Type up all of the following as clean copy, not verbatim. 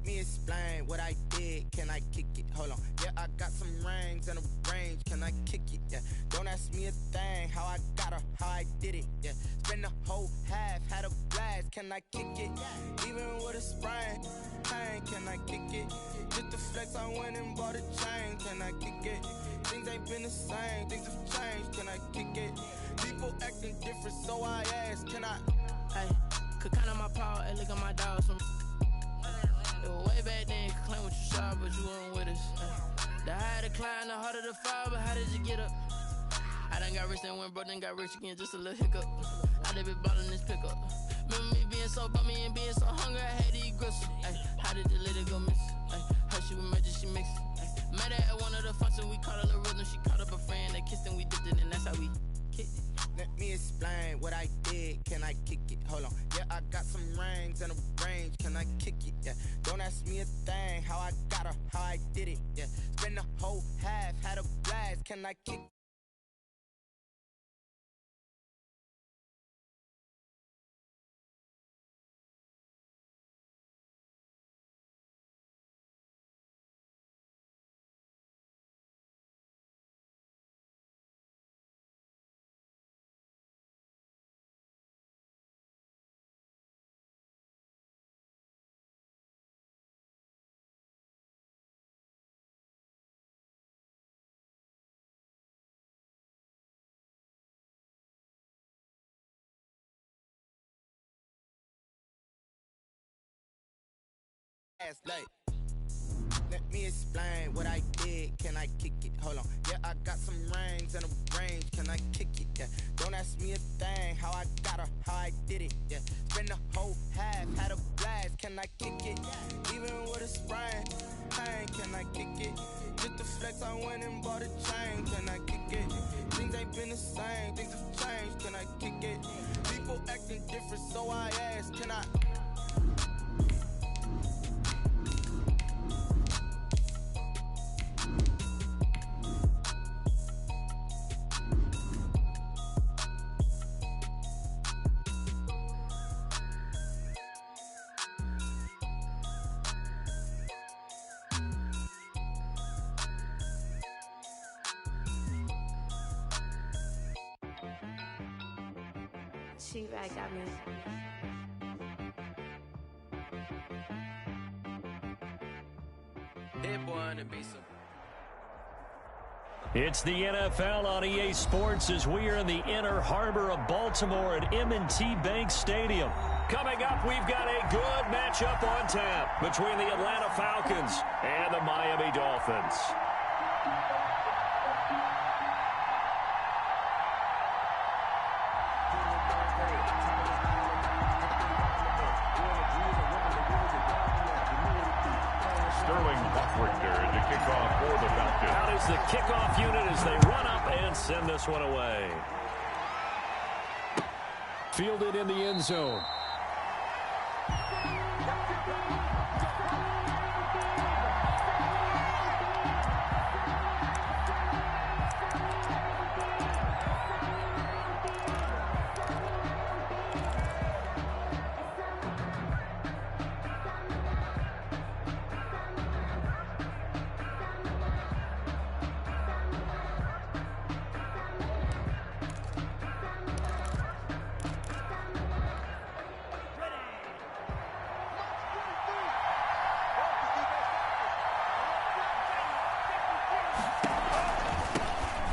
Let me explain what I did. Can I kick it? Hold on. Yeah, I got some rings and a range. Can I kick it? Yeah. Don't ask me a thing. How I got her, how I did it. Yeah. Spend the whole half, had a blast. Can I kick it? Even with a sprain. Pain, can I kick it? Just the flex, I went and bought a chain. Can I kick it? Things ain't been the same. Things have changed. Can I kick it? People acting different, so I ask. Can I? Hey, could count on my power. Hey, look at my dogs. It was way back then, you could claim what you saw, but you weren't with us. The higher the climb, the harder the fall, but how did you get up? I done got rich, then went broke, then got rich again, just a little hiccup. I done been ballin' this pickup. Remember me being so bummy and being so hungry, I had to eat gristle. Ay, how did the lady go miss? Ay, how she was magic, she mixed. Met her at one of the functions, we caught a little rhythm, she caught up a friend, they kissed and we dipped it, and that's how we kicked it. Let me explain what I did. Can I kick it? Hold on. Yeah, I got some rings and a range. Can I kick it? Yeah. Don't ask me a thing. How I got her, how I did it. Yeah. Spend the whole half, had a blast. Can I kick it? Like, let me explain what I did. Can I kick it? Hold on. Yeah, I got some rings and a range. Can I kick it? Yeah. Don't ask me a thing. How I got her, how I did it. Yeah. Spend the whole half, had a blast. Can I kick it? Even with a sprain. Pain, can I kick it? Just the flex, I went and bought a chain. Can I kick it? Things ain't been the same. Things have changed. Can I kick it? People acting different, so I ask. Can I? She-Rag got me. Hit one and be some. It's the NFL on EA Sports as we are in the inner harbor of Baltimore at M&T Bank Stadium. Coming up, we've got a good matchup on tap between the Atlanta Falcons and the Miami Dolphins. The kickoff unit as they run up and send this one away. Fielded in the end zone.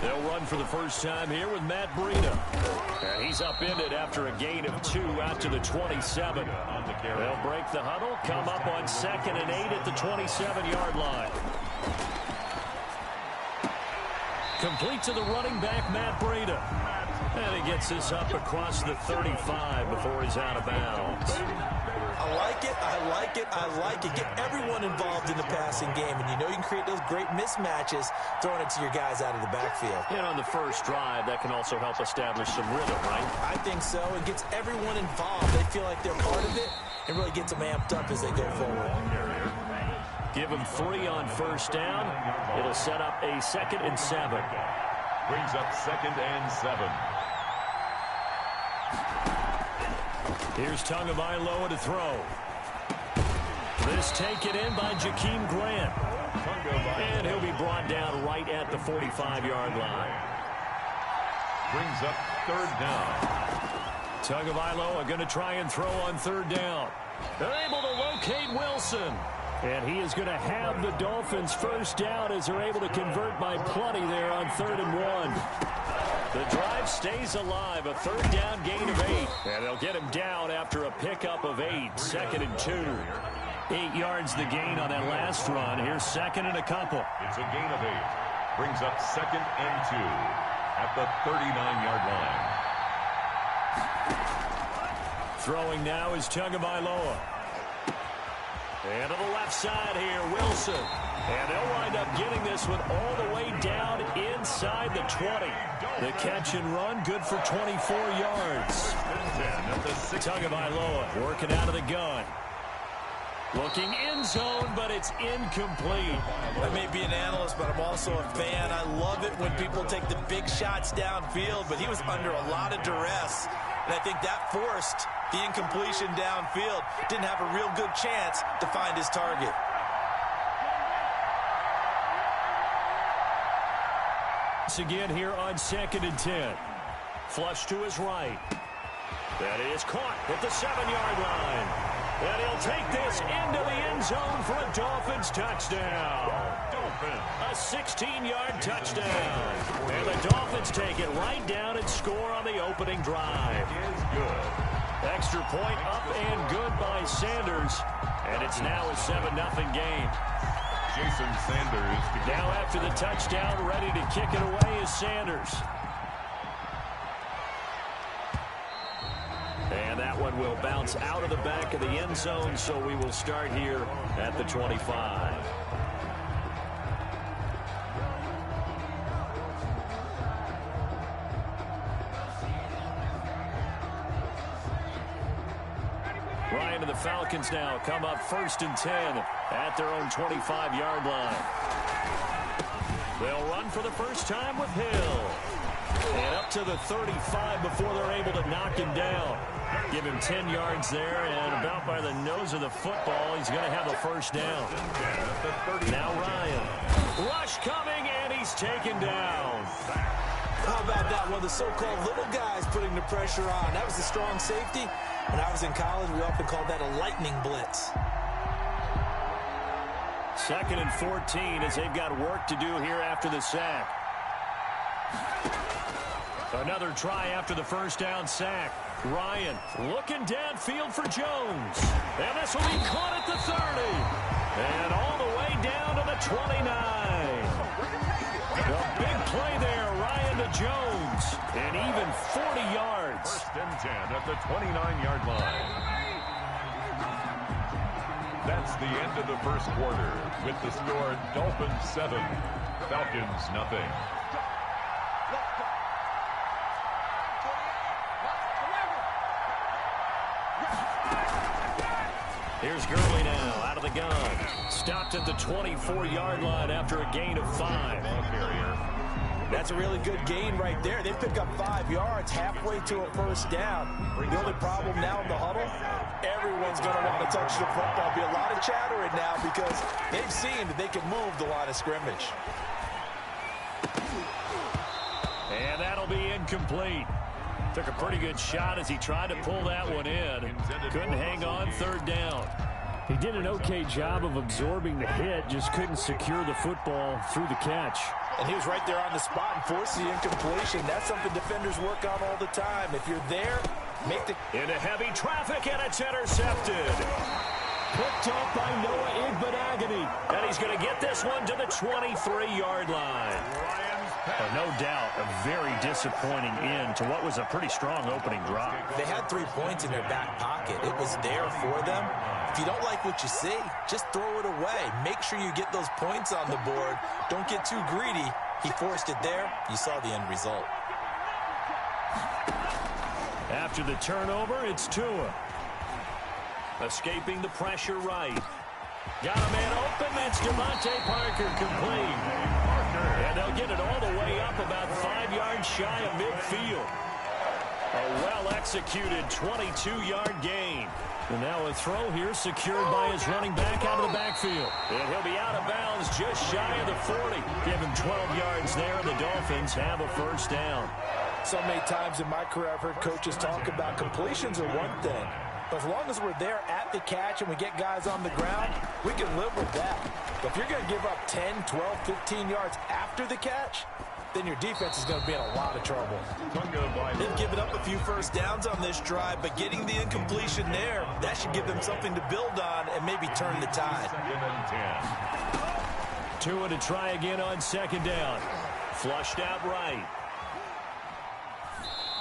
They'll run for the first time here with Matt Breida. And he's upended after a gain of 2 out to the 27. They'll break the huddle, come up on 2nd and 8 at the 27-yard line. Complete to the running back, Matt Breida. And he gets this up across the 35 before he's out of bounds. I like it, I like it, I like it. Get everyone involved in the passing game, and you know you can create those great mismatches throwing it to your guys out of the backfield. And on the first drive, that can also help establish some rhythm, right? I think so. It gets everyone involved. They feel like they're part of it and really gets them amped up as they go forward. Give them 3 on first down. It'll set up a 2nd and 7. Brings up 2nd and 7. Here's Tagovailoa to throw. This taken in by Jakeem Grant. And he'll be brought down right at the 45-yard line. Brings up third down. Tagovailoa going to try and throw on third down. They're able to locate Wilson. And he is going to have the Dolphins first down as they're able to convert by plenty there on 3rd and 1. The drive stays alive, a third down gain of 8. And they'll get him down after a pickup of 8, 2nd and 2. 8 yards the gain on that last run. Here's 2nd and a couple. It's a gain of 8. Brings up 2nd and 2 at the 39-yard line. Throwing now is Tagovailoa. And to the left side here, Wilson. And they'll wind up getting this one all the way down inside the 20. The catch and run, good for 24 yards. Tagovailoa working out of the gun. Looking end zone, but it's incomplete. I may be an analyst, but I'm also a fan. I love it when people take the big shots downfield, but he was under a lot of duress. And I think that forced the incompletion downfield. Didn't have a real good chance to find his target. Once again here on 2nd and 10. Flush to his right. That is caught at the 7-yard line. And he'll take this into the end zone for a Dolphins touchdown. A 16-yard touchdown. And the Dolphins take it right down and score on the opening drive. Good. Extra point up and good by Sanders. And it's now a 7-0 game. Jason Sanders. Now after the touchdown, ready to kick it away is Sanders. And that one will bounce out of the back of the end zone, so we will start here at the 25. Ryan and the Falcons now come up 1st and 10 at their own 25-yard line. They'll run for the first time with Hill. And up to the 35 before they're able to knock him down. Give him 10 yards there, and about by the nose of the football, he's going to have a first down. Now Ryan. Rush coming, and he's taken down. How about that? One of the so-called little guys putting the pressure on. That was the strong safety. When I was in college, we often called that a lightning blitz. 2nd and 14 as they've got work to do here after the sack. Another try after the first down sack. Ryan looking downfield for Jones. And this will be caught at the 30. And all the way down to the 29. A big play there, Ryan to Jones. And even 40 yards. 1st and 10 at the 29-yard line. That's the end of the first quarter with the score Dolphins 7, Falcons 0. Here's Gurley now out of the gun. Stopped at the 24-yard line after a gain of 5. That's a really good gain right there. They pick up 5 yards halfway to a first down. The only problem now in the huddle, everyone's going to want to touch the football. Be a lot of chattering now because they've seen that they can move the line of scrimmage. And that'll be incomplete. Took a pretty good shot as he tried to pull that one in. Couldn't hang on 3rd down. He did an okay job of absorbing the hit, just couldn't secure the football through the catch. And he was right there on the spot and forced the incompletion. That's something defenders work on all the time. If you're there, make the... Into heavy traffic, and it's intercepted. Picked up by Noah Igbenogany. And he's going to get this one to the 23-yard line. No doubt, a very disappointing end to what was a pretty strong opening drive. They had 3 points in their back pocket. It was there for them. If you don't like what you see, just throw it away. Make sure you get those points on the board. Don't get too greedy. He forced it there. You saw the end result. After the turnover, it's Tua. Escaping the pressure right. Got a man open. That's Devontae Parker complete. And they'll get it all the way up about 5 yards shy of midfield. A well-executed 22-yard gain. And now a throw here secured by his running back out of the backfield. And he'll be out of bounds just shy of the 40. Give him 12 yards there, and the Dolphins have a first down. So many times in my career I've heard coaches talk about completions are one thing. But as long as we're there at the catch and we get guys on the ground, we can live with that. But if you're going to give up 10, 12, 15 yards after the catch, then your defense is going to be in a lot of trouble. They've given up a few first downs on this drive, but getting the incompletion there, that should give them something to build on and maybe turn the tide. Tua to try again on second down. Flushed out right.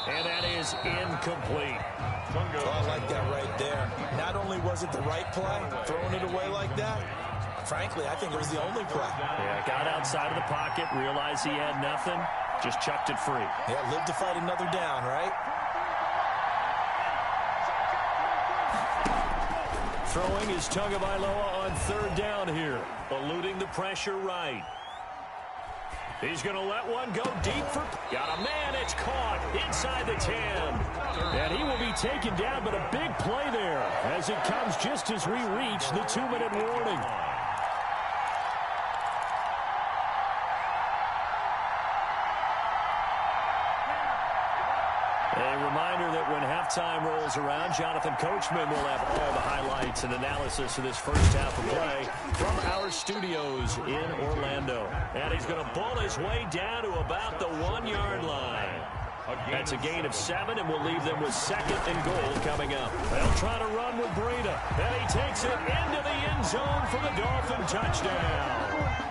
And that is incomplete. Oh, I like that right there. Not only was it the right play, throwing it away like that, frankly, I think it was the only play. Yeah, got outside of the pocket, realized he had nothing, just chucked it free. Yeah, live to fight another down, right? Throwing is Tagovailoa on third down here, eluding the pressure right. He's going to let one go deep for... Got a man, it's caught inside the 10. And he will be taken down, but a big play there as it comes just as we reach the 2-minute warning. A reminder that when halftime rolls around, Jonathan Coachman will have all the highlights and analysis of this first half of play from our studios in Orlando. And he's going to ball his way down to about the 1-yard line. That's a gain of 7, and we'll leave them with second and goal coming up. They'll try to run with Breida, and he takes it into the end zone for the Dolphin touchdown.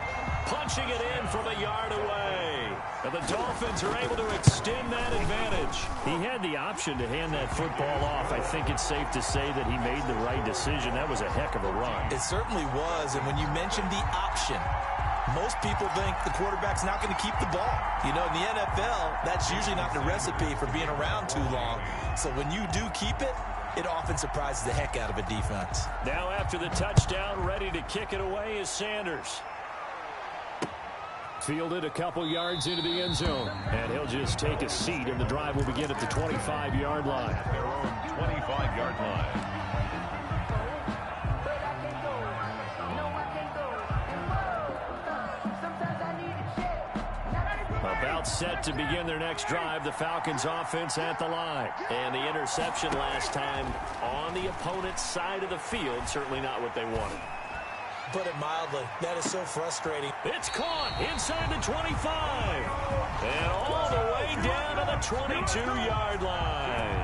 Punching it in from a yard away. And the Dolphins are able to extend that advantage. He had the option to hand that football off. I think it's safe to say that he made the right decision. That was a heck of a run. It certainly was, and when you mentioned the option, most people think the quarterback's not going to keep the ball. You know, in the NFL, that's usually not the recipe for being around too long. So when you do keep it, it often surprises the heck out of a defense. Now after the touchdown, ready to kick it away is Sanders. Fielded a couple yards into the end zone. And he'll just take a seat, and the drive will begin at the 25-yard line. Their own 25-yard line. About set to begin their next drive, the Falcons offense at the line. And the interception last time on the opponent's side of the field, certainly not what they wanted. Put it mildly, that is so frustrating. It's caught inside the 25. And all the way down to the 22-yard line.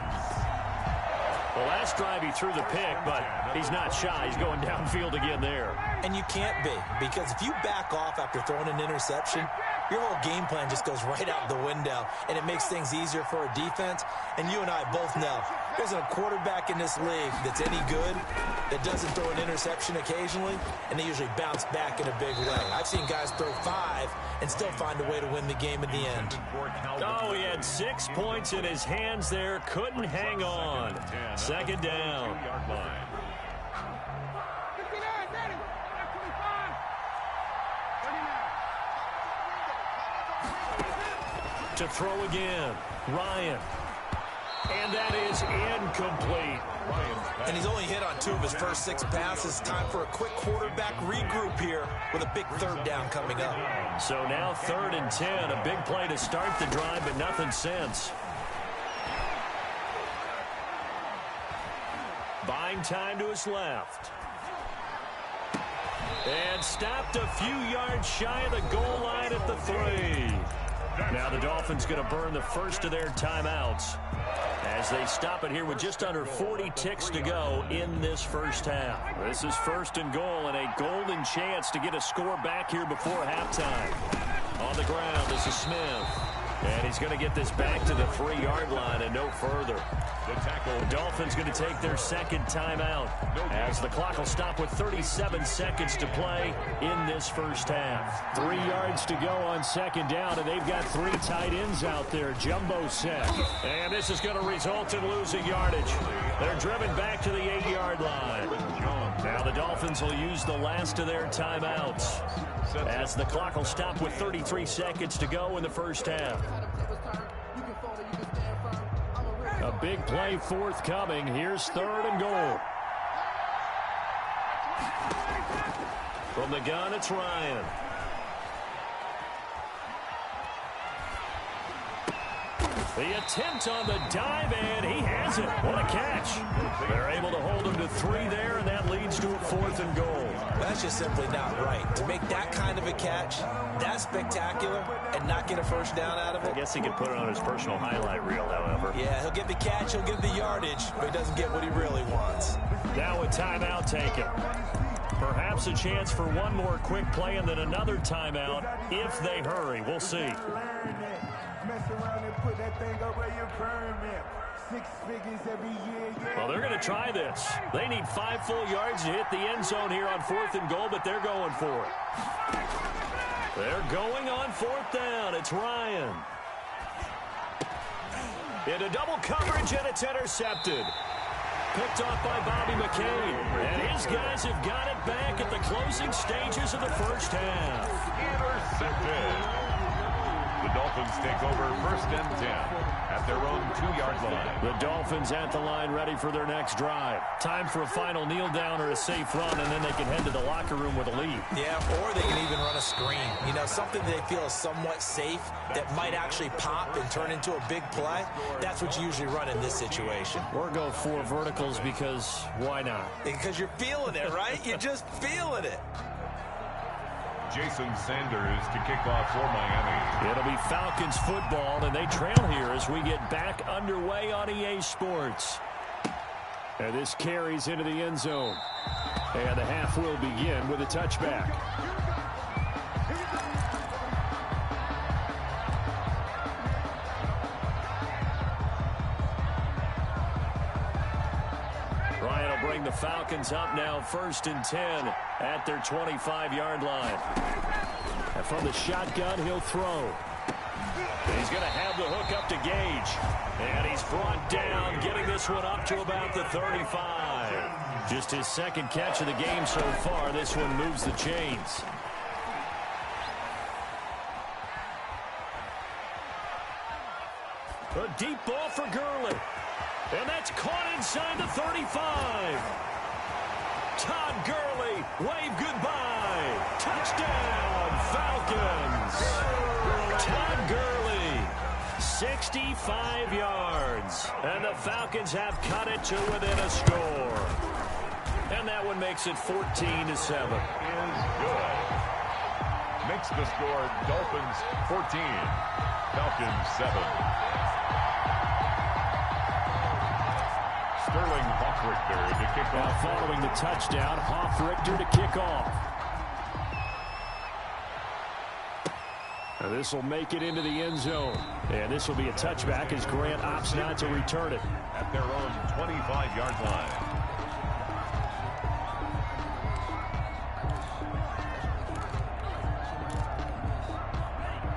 Well, last drive he threw the pick, but he's not shy. He's going downfield again there. And you can't be, because if you back off after throwing an interception, your whole game plan just goes right out the window, and it makes things easier for a defense. And you and I both know there's a quarterback in this league that's any good that doesn't throw an interception occasionally, and they usually bounce back in a big way. I've seen guys throw 5 and still find a way to win the game in the end. Oh, he had 6 points in his hands there. Couldn't hang on. Second down. To throw again, Ryan. And that is incomplete. And he's only hit on 2 of his first 6 passes. Time for a quick quarterback regroup here with a big third down coming up. So now 3rd and 10. A big play to start the drive, but nothing since. Buying time to his left. And stopped a few yards shy of the goal line at the 3. Now the Dolphins going to burn the first of their timeouts as they stop it here with just under 40 ticks to go in this first half. This is 1st and goal and a golden chance to get a score back here before halftime. On the ground, this is Smith. And he's going to get this back to the 3-yard line and no further. The Dolphins going to take their second timeout as the clock will stop with 37 seconds to play in this first half. 3 yards to go on second down, and they've got 3 tight ends out there. Jumbo set. And this is going to result in losing yardage. They're driven back to the 8-yard line. Now the Dolphins will use the last of their timeouts as the clock will stop with 33 seconds to go in the first half. big play forthcoming. Here's 3rd and goal. From the gun, it's Ryan. The attempt on the dive, and he has it. What a catch. They're able to hold him to 3 there, and that leads to a 4th and goal. That's just simply not right. To make that kind of a catch, that's spectacular, and not get a first down out of it. I guess he could put it on his personal highlight reel, however. Yeah, he'll get the catch, he'll get the yardage, but he doesn't get what he really wants. Now a timeout taken. Perhaps a chance for one more quick play and then another timeout if they hurry. We'll see. Well, they're going to try this. They need 5 full yards to hit the end zone here on 4th and goal, but they're going for it. They're going on 4th down. It's Ryan. Into double coverage, and it's intercepted. Picked off by Bobby McCain. And his guys have got it back at the closing stages of the first half. Intercepted. The Dolphins take over 1st and 10 at their own 2-yard line. The Dolphins at the line ready for their next drive. Time for a final kneel down or a safe run, and then they can head to the locker room with a lead. Yeah, or they can even run a screen. You know, something they feel is somewhat safe that might actually pop and turn into a big play. That's what you usually run in this situation. Or go 4 verticals because why not? Because you're feeling it, right? You're just feeling it. Jason Sanders to kick off for Miami. It'll be Falcons football, and they trail here as we get back underway on EA Sports. And this carries into the end zone. And the half will begin with a touchback. Ryan will bring the Falcons up now 1st and 10 at their 25-yard line. And from the shotgun, he'll throw. He's going to have the hook up to Gage. And he's brought down, getting this one up to about the 35. Just his 2nd catch of the game so far. This one moves the chains. A deep ball for Gurley. And that's caught inside the 35. Todd Gurley, wave goodbye. Touchdown, Falcons. Todd Gurley, 65 yards. And the Falcons have cut it to within a score. And that one makes it 14-7. Is good. Makes the score Dolphins 14, Falcons 7. Sterling Hoffrichter to kick off. Following the touchdown, Hoffrichter to kick off. This will make it into the end zone. And this will be a touchback as Grant opts not to return it. At their own 25-yard line.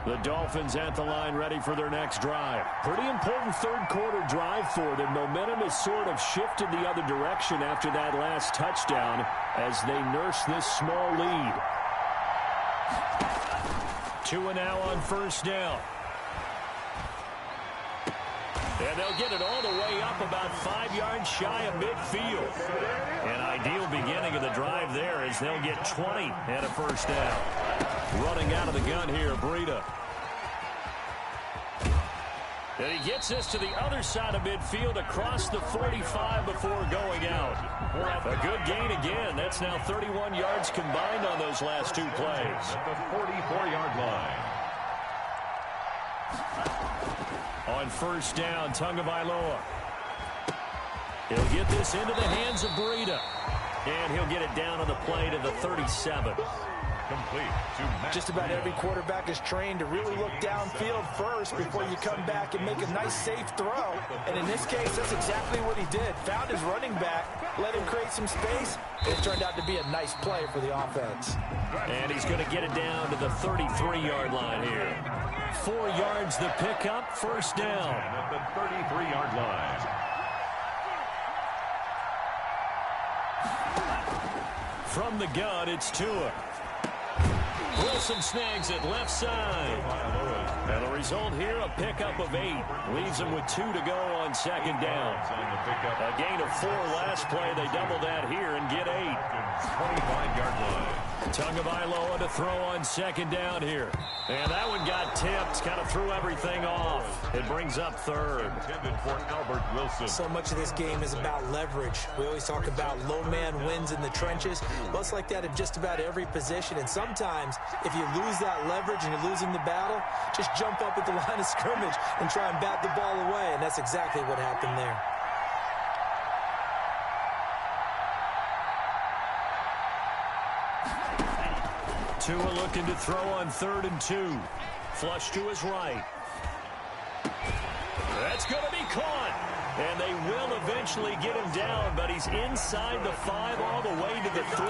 The Dolphins at the line ready for their next drive. Pretty important 3rd quarter drive for them. Momentum has sort of shifted the other direction after that last touchdown as they nurse this small lead. 2 and now on 1st down. And they'll get it all the way up about 5 yards shy of midfield. An ideal beginning of the drive there as they'll get 20 and a 1st down. Running out of the gun here, Breida. And he gets this to the other side of midfield across the 45 before going out. A good gain again. That's now 31 yards combined on those last 2 plays. At the 44-yard line. On 1st down, Tagovailoa. He'll get this into the hands of Breida. And he'll get it down on the play to the 37. Complete to Matt. Just about every quarterback is trained to really look downfield first before you come back and make a nice, safe throw. And in this case, that's exactly what he did. Found his running back, let him create some space. It turned out to be a nice play for the offense. And he's going to get it down to the 33-yard line here. 4 yards the pickup, 1st down. At the 33-yard line. From the gun, it's Tua. Wilson snags it left side. And the result here, a pickup of 8. Leaves them with 2 to go on second down. A gain of 4 last play. They double that here and get 8. 25-yard line. Tagovailoa to throw on second down here. And that one got tipped. Kind of threw everything off. It brings up third. Intended for Albert Wilson. So much of this game is about leverage. We always talk about low man wins in the trenches. Well, it's like that in just about every position. And sometimes, if you lose that leverage and you're losing the battle, just jump up at the line of scrimmage and try and bat the ball away. And that's exactly what happened there. Tua looking to throw on 3rd and 2. Flush to his right. That's going to be caught. And they will eventually get him down, but he's inside the 5 all the way to the 3.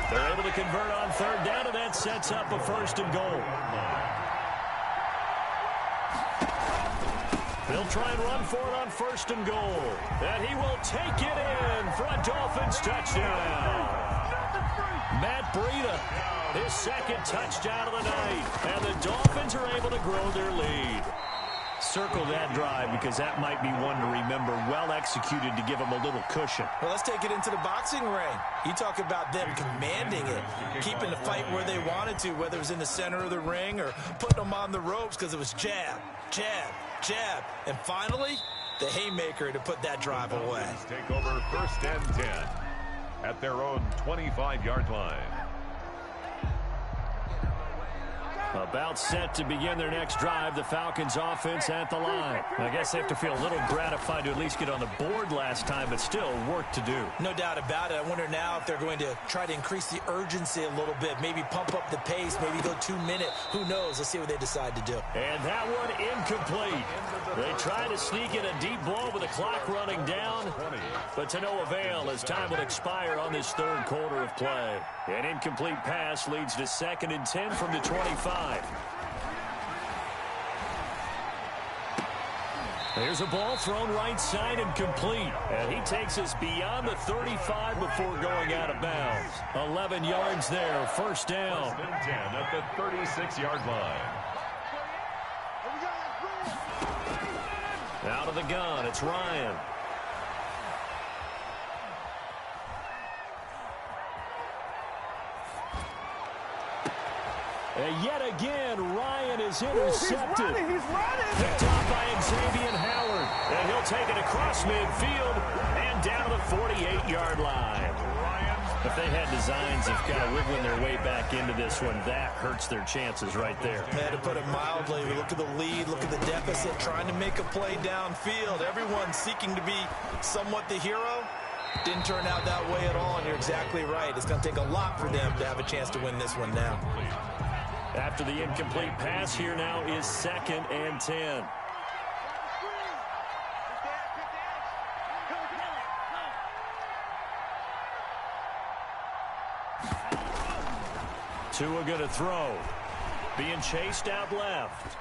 They're able to convert on 3rd down, and that sets up a 1st and goal. They'll try and run for it on 1st and goal. And he will take it in for a Dolphins touchdown. Matt Breida, his 2nd touchdown of the night. And the Dolphins are able to grow their lead. Circle that drive because that might be one to remember. Well executed to give them a little cushion. Well, let's take it into the boxing ring. You talk about them commanding it, keeping the fight where they wanted to, whether it was in the center of the ring or putting them on the ropes because it was jab, jab, jab. And finally, the haymaker to put that drive away. Take over 1st and 10 at their own 25-yard line. About set to begin their next drive, the Falcons offense at the line. I guess they have to feel a little gratified to at least get on the board last time, but still work to do. No doubt about it. I wonder now if they're going to try to increase the urgency a little bit, maybe pump up the pace, maybe go 2-minute. Who knows? Let's see what they decide to do. And that one incomplete. They try to sneak in a deep ball with the clock running down, but to no avail as time will expire on this 3rd quarter of play. An incomplete pass leads to 2nd and 10 from the 25. There's a ball thrown right side and complete. And he takes us beyond the 35 before going out of bounds. 11 yards there, 1st down. 1st and 10 at the 36-yard line. Out of the gun, it's Ryan. And yet again, Ryan is intercepted. He's running. Picked off by Xavier Howard. And he'll take it across midfield and down to the 48-yard line. If they had designs of kind of wiggling their way back into this one, that hurts their chances right there. To put it mildly, we look at the lead, look at the deficit, trying to make a play downfield. Everyone seeking to be somewhat the hero. Didn't turn out that way at all, and you're exactly right. It's going to take a lot for them to have a chance to win this one now. After the incomplete pass, here now is 2nd and 10. Tua going to throw. Being chased out left.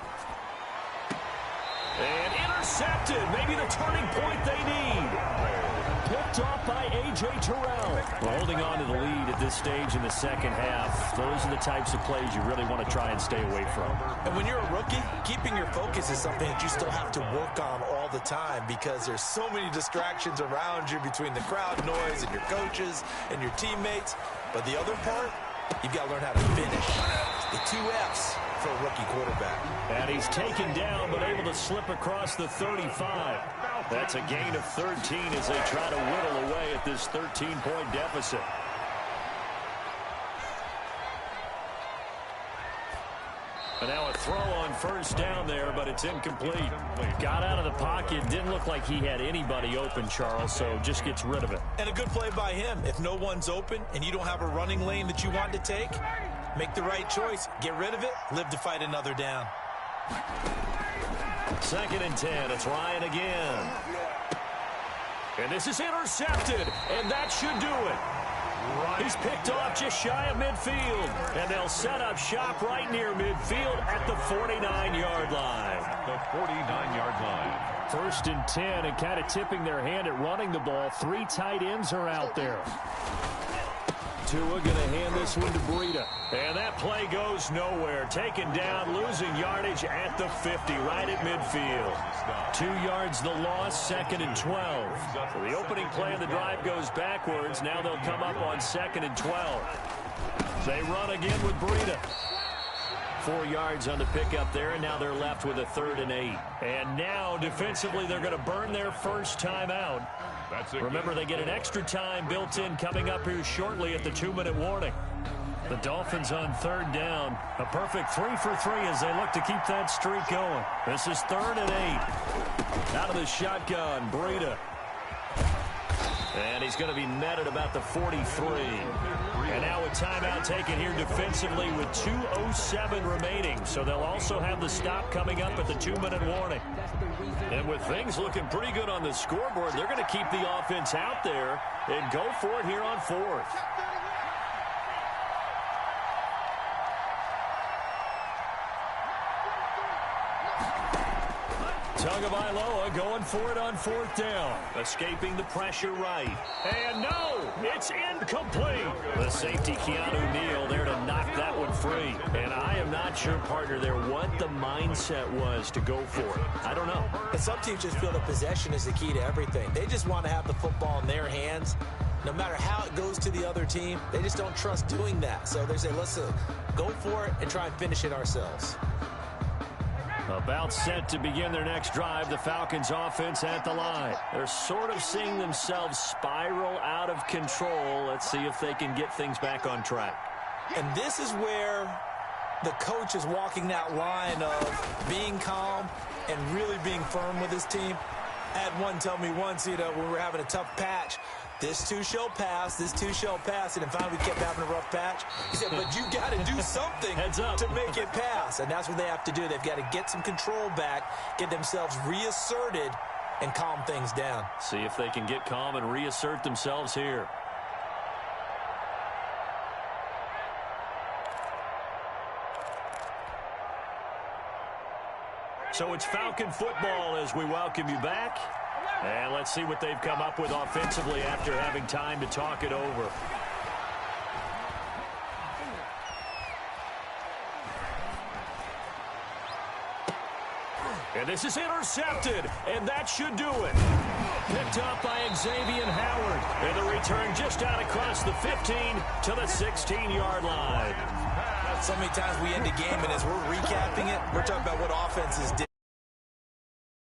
And intercepted. Maybe the turning point they need. Picked off by A.J. Terrell. Well, holding on to the lead at this stage in the 2nd half. Those are the types of plays you really want to try and stay away from. And when you're a rookie, keeping your focus is something that you still have to work on all the time because there's so many distractions around you between the crowd noise and your coaches and your teammates. But the other part, you've got to learn how to finish. The 2 F's for a rookie quarterback. And he's taken down but able to slip across the 35. That's a gain of 13 as they try to whittle away at this 13-point deficit. And now a throw on 1st down there, but it's incomplete. Got out of the pocket. Didn't look like he had anybody open, Charles, so just gets rid of it. And a good play by him. If no one's open and you don't have a running lane that you want to take, make the right choice. Get rid of it. Live to fight another down. 2nd and 10. It's Ryan again. And this is intercepted, and that should do it. He's picked off just shy of midfield, and they'll set up shop right near midfield at the 49-yard line. The 49-yard line. 1st and 10, and kind of tipping their hand at running the ball. 3 tight ends are out there. Tua going to hand this one to Breida. And that play goes nowhere. Taken down, losing yardage at the 50, right at midfield. 2 yards the loss, 2nd and 12. So the opening play of the drive goes backwards. Now they'll come up on 2nd and 12. They run again with Breida. 4 yards on the pickup there, and now they're left with a 3rd and 8. And now, defensively, they're going to burn their first time out. Remember, they get an extra time built in coming up here shortly at the 2-minute warning. The Dolphins on 3rd down. A perfect 3 for 3 as they look to keep that streak going. This is 3rd and 8. Out of the shotgun, Breida. And he's going to be met at about the 43. And now a timeout taken here defensively with 2:07 remaining. So they'll also have the stop coming up at the 2-minute warning. And with things looking pretty good on the scoreboard, they're going to keep the offense out there and go for it here on 4th. Tagovailoa going for it on 4th down. Escaping the pressure right. And no, it's incomplete. The safety, Keanu Neal, there to knock that one free. And I am not sure, partner, there what the mindset was to go for it. I don't know. And some teams just feel that possession is the key to everything. They just want to have the football in their hands. No matter how it goes to the other team, they just don't trust doing that. So they say, let's go for it and try and finish it ourselves. About set to begin their next drive, the Falcons offense at the line. They're sort of seeing themselves spiral out of control. Let's see if they can get things back on track. And this is where the coach is walking that line of being calm and really being firm with his team. I had one tell me once, when we were having a tough patch, this too shall pass, this too shall pass, and then finally we kept having a rough patch. He said, but you got to do something to make it pass, and that's what they have to do. They've got to get some control back, get themselves reasserted, and calm things down. See if they can get calm and reassert themselves here. So it's Falcon football as we welcome you back. And let's see what they've come up with offensively after having time to talk it over. And this is intercepted, and that should do it. Picked up by Xavier Howard. And the return just out across the 15 to the 16-yard line. So many times we end a game, and as we're recapping it, we're talking about what offenses did.